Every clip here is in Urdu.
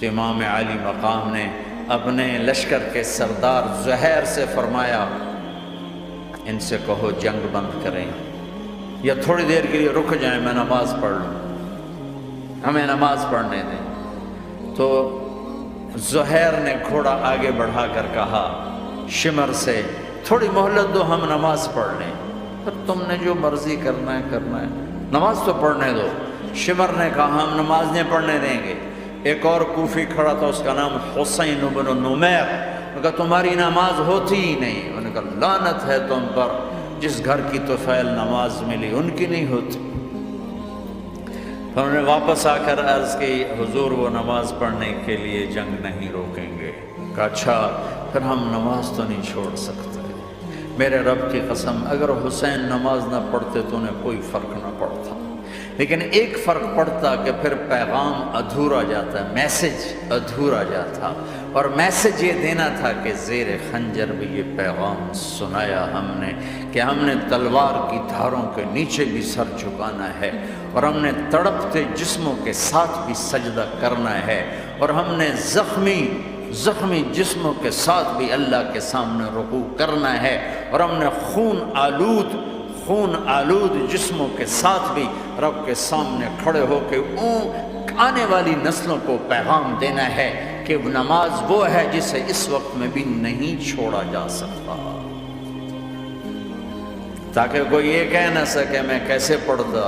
تو امام علی مقام نے اپنے لشکر کے سردار زہیر سے فرمایا ان سے کہو جنگ بند کریں یا تھوڑی دیر کے لیے رک جائیں، میں نماز پڑھ لوں، ہمیں نماز پڑھنے دیں۔ تو زہیر نے گھوڑا آگے بڑھا کر کہا شمر سے تھوڑی مہلت دو، ہم نماز پڑھ لیں، پھر تم نے جو مرضی کرنا ہے نماز تو پڑھنے دو۔ شمر نے کہا ہم نماز نہیں پڑھنے دیں گے۔ ایک اور کوفی کھڑا تھا، اس کا نام حسین بن نمیر، انہوں نے کہا تمہاری نماز ہوتی ہی نہیں۔ انہوں نے کہا لعنت ہے تم پر، جس گھر کی طفیل نماز ملی ان کی نہیں ہوتی۔ انہوں نے واپس آ کر عرض کی حضور وہ نماز پڑھنے کے لیے جنگ نہیں روکیں گے۔ کہا اچھا پھر ہم نماز تو نہیں چھوڑ سکتے، میرے رب کی قسم اگر حسین نماز نہ پڑھتے تو انہیں کوئی فرق نہ پڑتا، لیکن ایک فرق پڑتا کہ پھر پیغام ادھورا جاتا، میسج ادھورا جاتا، اور میسج یہ دینا تھا کہ زیر خنجر بھی یہ پیغام سنایا ہم نے کہ ہم نے تلوار کی دھاروں کے نیچے بھی سر جھکانا ہے، اور ہم نے تڑپتے جسموں کے ساتھ بھی سجدہ کرنا ہے، اور ہم نے زخمی جسموں کے ساتھ بھی اللہ کے سامنے رکوع کرنا ہے، اور ہم نے خون آلود جسموں کے ساتھ بھی رب کے سامنے کھڑے ہو کے آنے والی نسلوں کو پیغام دینا ہے کہ نماز وہ ہے جسے اس وقت میں بھی نہیں چھوڑا جا سکتا، تاکہ کوئی یہ کہہ نہ سکے میں کیسے پڑھتا،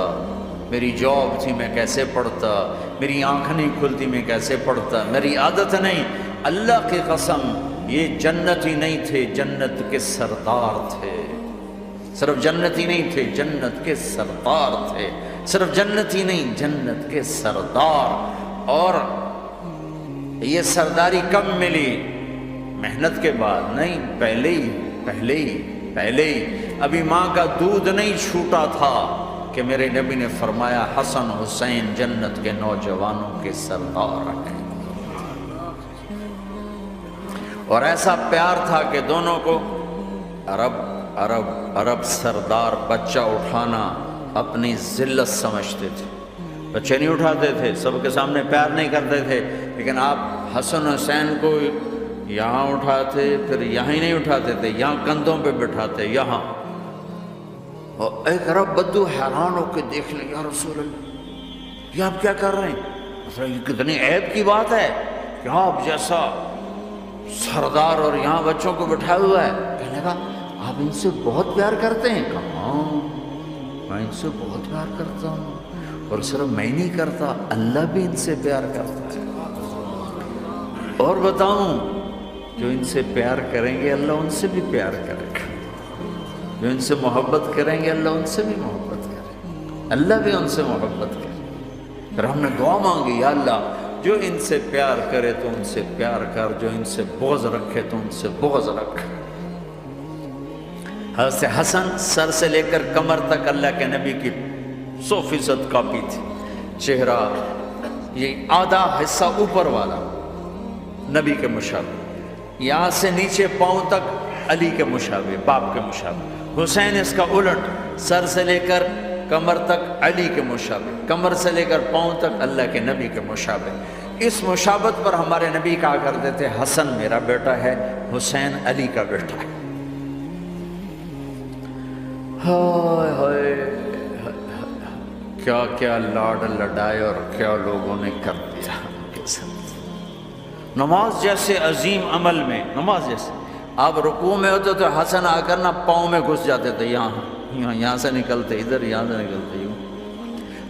میری جاب تھی میں کیسے پڑھتا، میری آنکھ نہیں کھلتی میں کیسے پڑھتا، میری عادت نہیں۔ اللہ کی قسم یہ جنتی نہیں تھے، جنت کے سردار تھے، صرف جنتی نہیں تھے، جنت کے سردار تھے، صرف جنتی نہیں جنت کے سردار۔ اور یہ سرداری کب ملی؟ محنت کے بعد نہیں، پہلے ہی ابھی ماں کا دودھ نہیں چھوٹا تھا کہ میرے نبی نے فرمایا حسن حسین جنت کے نوجوانوں کے سردار ہیں، اور ایسا پیار تھا کہ دونوں کو عرب سردار بچہ اٹھانا اپنی ذلت سمجھتے تھے، بچے نہیں اٹھاتے تھے، سب کے سامنے پیار نہیں کرتے تھے، لیکن آپ حسن حسین کو یہاں اٹھاتے پھر یہاں ہی نہیں اٹھاتے تھے، یہاں کندھوں پہ بٹھاتے یہاں، اور ایک عرب بدو حیران ہو کے دیکھ لیں یا رسول اللہ یہ آپ کیا کر رہے ہیں؟ یہ کتنی عیب کی بات ہے کہ آپ جیسا سردار اور یہاں بچوں کو بٹھایا ہوا ہے۔ کہنے لگا آپ ان سے بہت پیار کرتے ہیں؟ کہا ہاں میں ان سے بہت پیار کرتا ہوں، اور صرف میں نہیں کرتا اللہ بھی ان سے پیار کرتا ہے، اور بتاؤں جو ان سے پیار کریں گے اللہ ان سے بھی پیار کرے گا، جو ان سے محبت کریں گے اللہ ان سے بھی محبت کرے گا، اللہ بھی ان سے محبت کرے گا۔ پھر ہم نے دعا مانگی یا اللہ جو ان سے پیار کرے تو ان سے پیار کر، جو ان سے بغض رکھے تو ان سے بغض رکھ۔ حضرت حسن سر سے لے کر کمر تک اللہ کے نبی کی 100% کاپی تھی، چہرہ یہ آدھا حصہ اوپر والا نبی کے مشابہ، یہاں سے نیچے پاؤں تک علی کے مشابہ، باپ کے مشابہ۔ حسین اس کا الٹ، سر سے لے کر کمر تک علی کے مشابہ، کمر سے لے کر پاؤں تک اللہ کے نبی کے مشابہ۔ اس مشابہت پر ہمارے نبی کہا کرتے تھے حسن میرا بیٹا ہے، حسین علی کا بیٹا ہے۔ ہائے ہائے کیا کیا لاڈ لڈائے اور کیا لوگوں نے کر دیا کے ساتھ۔ نماز جیسے عظیم عمل میں، نماز جیسے آپ رکوع میں ہوتے تو حسن آ کر نہ پاؤں میں گھس جاتے تھے، یہاں سے نکلتے ادھر، یہاں سے نکلتے یوں،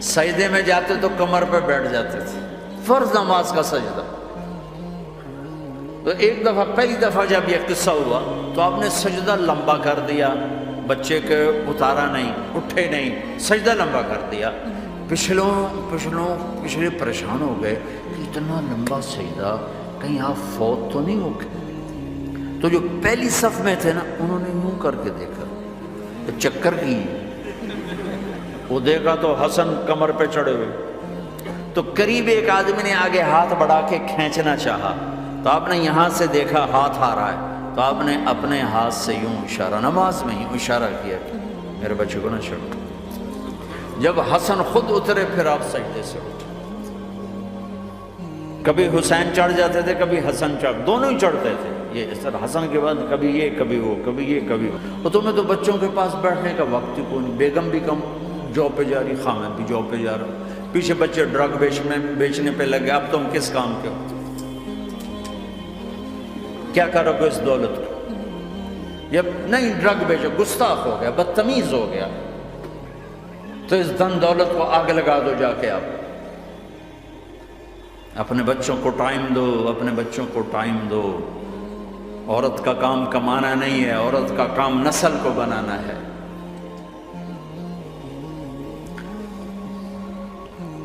سجدے میں جاتے تو کمر پہ بیٹھ جاتے تھے، فرض نماز کا سجدہ۔ تو ایک دفعہ پہلی دفعہ جب یہ قصہ ہوا تو آپ نے سجدہ لمبا کر دیا، بچے کے اتارا نہیں، اٹھے نہیں، سجدہ لمبا کر دیا۔ پچھلے پریشان ہو گئے کہ اتنا لمبا سجدہ کہیں آپ فوت تو نہیں ہو گئے؟ تو جو پہلی صف میں تھے نا انہوں نے یوں کر کے دیکھا، چکر کی وہ دیکھا تو حسن کمر پہ چڑھے ہوئے، تو قریب ایک آدمی نے آگے ہاتھ بڑھا کے کھینچنا چاہا، تو آپ نے یہاں سے دیکھا ہاتھ آ رہا ہے، تو آپ نے اپنے ہاتھ سے یوں اشارہ، نماز میں یوں اشارہ کیا کہ میرے بچے کو نہ چھوڑو۔ جب حسن خود اترے پھر آپ سجدے سے اٹھے، کبھی حسین چڑھ جاتے تھے، کبھی حسن دونوں ہی چڑھتے تھے، یہ سر حسن کے بعد کبھی یہ کبھی وہ، کبھی یہ کبھی وہ. اور تمہیں تو بچوں کے پاس بیٹھنے کا وقت ہی کوئی نہیں. بیگم بھی کم جاب پہ جا رہی، خامد بھی جاب پہ جا رہا، پیچھے بچے ڈرگ بیچنے پہ لگے. اب تم کس کام کے ہو؟ کیا کرو گے اس دولت کو؟ یہ نہیں ڈرگ بیچو، گستاخ ہو گیا، بدتمیز ہو گیا. تو اس دن دولت کو آگ لگا دو جا کے. آپ اپنے بچوں کو ٹائم دو، اپنے بچوں کو ٹائم دو. عورت کا کام کمانا نہیں ہے، عورت کا کام نسل کو بنانا ہے.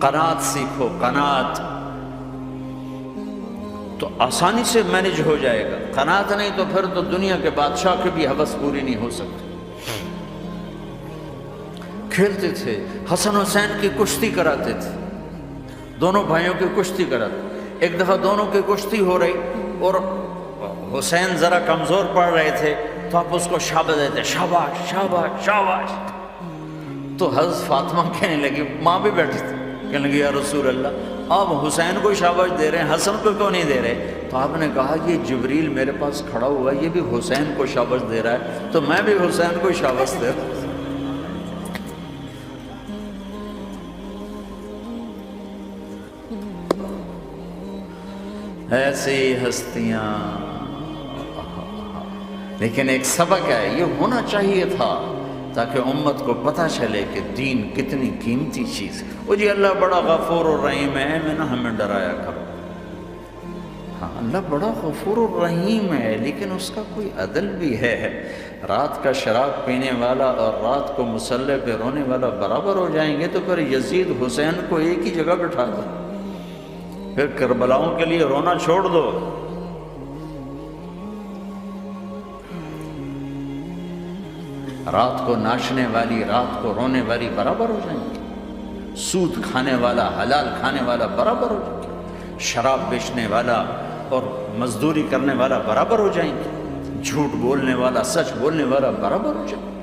قناعت سیکھو، قناعت تو آسانی سے مینج ہو جائے گا. قناعت نہیں تو پھر تو دنیا کے بادشاہ کی بھی ہوس پوری نہیں ہو سکتی. کھیلتے تھے، حسن حسین کی کشتی کراتے تھے، دونوں بھائیوں کی کشتی کراتے. ایک دفعہ دونوں کی کشتی ہو رہی اور حسین ذرا کمزور پڑ رہے تھے تو آپ اس کو شاباش دیتے، شاباش شاباش شاباش. تو حضرت فاطمہ کہنے لگی، ماں بھی بیٹھی تھی، کہنے لگی یا رسول اللہ آپ حسین کو شاباش دے رہے ہیں، حسن کو کیوں نہیں دے رہے؟ تو آپ نے کہا یہ جبریل میرے پاس کھڑا ہوا ہے، یہ بھی حسین کو شاباش دے رہا ہے تو میں بھی حسین کو شاباش دے رہا ہوں. ایسی ہستیاں. لیکن ایک سبق ہے، یہ ہونا چاہیے تھا تاکہ امت کو پتہ چلے کہ دین کتنی قیمتی چیز ہے. وہ جی اللہ بڑا غفور الرحیم ہے، میں نہ ہمیں ڈرایا کرو. ہاں اللہ بڑا غفور الرحیم ہے، لیکن اس کا کوئی عدل بھی ہے. رات کا شراب پینے والا اور رات کو مصلی پہ رونے والا برابر ہو جائیں گے تو پھر یزید حسین کو ایک ہی جگہ بٹھا دو، پھر کربلاؤں کے لیے رونا چھوڑ دو. رات کو ناچنے والی، رات کو رونے والی برابر ہو جائیں گے. سود کھانے والا، حلال کھانے والا برابر ہو جائیں گے. شراب بیچنے والا اور مزدوری کرنے والا برابر ہو جائیں گے. جھوٹ بولنے والا، سچ بولنے والا برابر ہو جائیں گے.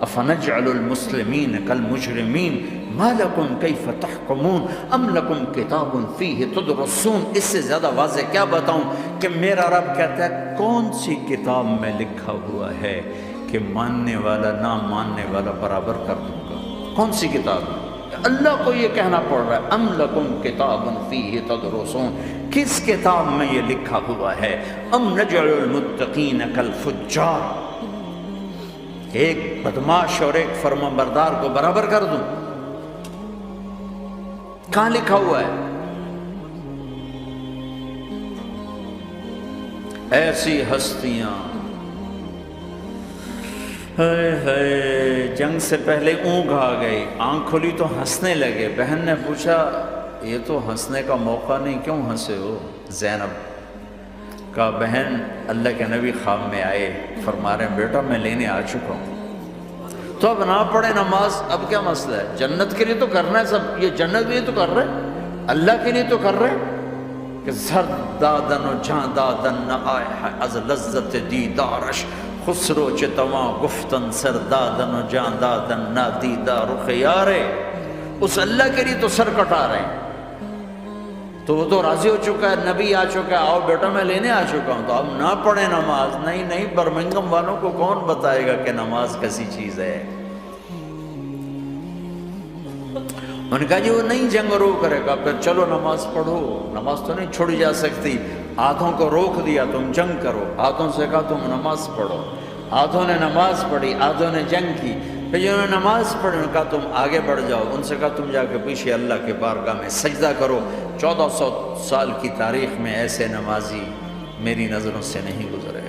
افنجعل المسلمین کالمجرمین ما لکم کیف تحکمون ام لکم کتاب فیہ تدرسون. اس سے زیادہ واضح کیا بتاؤں کہ میرا رب کہتا ہے کون سی کتاب میں لکھا ہوا ہے کہ ماننے والا نہ ماننے والا برابر کر دوں گا. کون سی کتاب؟ اللہ کو یہ کہنا پڑ رہا ہے ام لکم کتاب فیہ تدرسون. کس کتاب میں یہ لکھا ہوا ہے؟ ام نجعل المتقین کالفجار. ایک بدماش اور ایک فرمانبردار کو برابر کر دوں؟ کہاں لکھا ہوا ہے؟ ایسی ہستیاں. جنگ سے پہلے اونگ آ گئی، آنکھ کھلی تو ہنسنے لگے. بہن نے پوچھا یہ تو ہنسنے کا موقع نہیں، کیوں ہنسے ہو؟ زینب کہا بہن اللہ کے نبی خواب میں آئے، فرما رہے ہیں بیٹا میں لینے آ چکا ہوں. تو اب نہ پڑھے نماز، اب کیا مسئلہ ہے؟ جنت کے لیے تو کرنا ہے سب، یہ جنت کے لیے تو کر رہے، اللہ کے لیے تو کر رہے کہ زرد دادن و جان دادن نہ آئے ہے از لذت دیدارش خسرو چتواں گفتن سر دادن و جان دادن نہ دیدہ رخ یارے. اس اللہ کے لیے تو سر کٹا رہے ہیں. تو وہ تو راضی ہو چکا ہے، نبی آ چکا ہے، آؤ بیٹا میں لینے آ چکا ہوں. تو اب نہ پڑھیں نماز. نہیں نہیں، برمنگم والوں کو کون بتائے گا کہ نماز کیسی چیز ہے؟ انہوں نے کہا جی وہ نہیں جنگ رو کرے گا. پھر چلو نماز پڑھو، نماز تو نہیں چھوڑی جا سکتی. آدھوں کو روک دیا تم جنگ کرو، آدھوں سے کہا تم نماز پڑھو. آدھوں نے نماز پڑھی، آدھوں نے جنگ کی. پھر جنہوں نے نماز پڑھی انہوں نے کہا تم آگے بڑھ جاؤ. ان سے کہا تم جا کے پیچھے اللہ کے بارگاہ میں سجدہ کرو. 1400 سال کی تاریخ میں ایسے نمازی میری نظروں سے نہیں گزرے.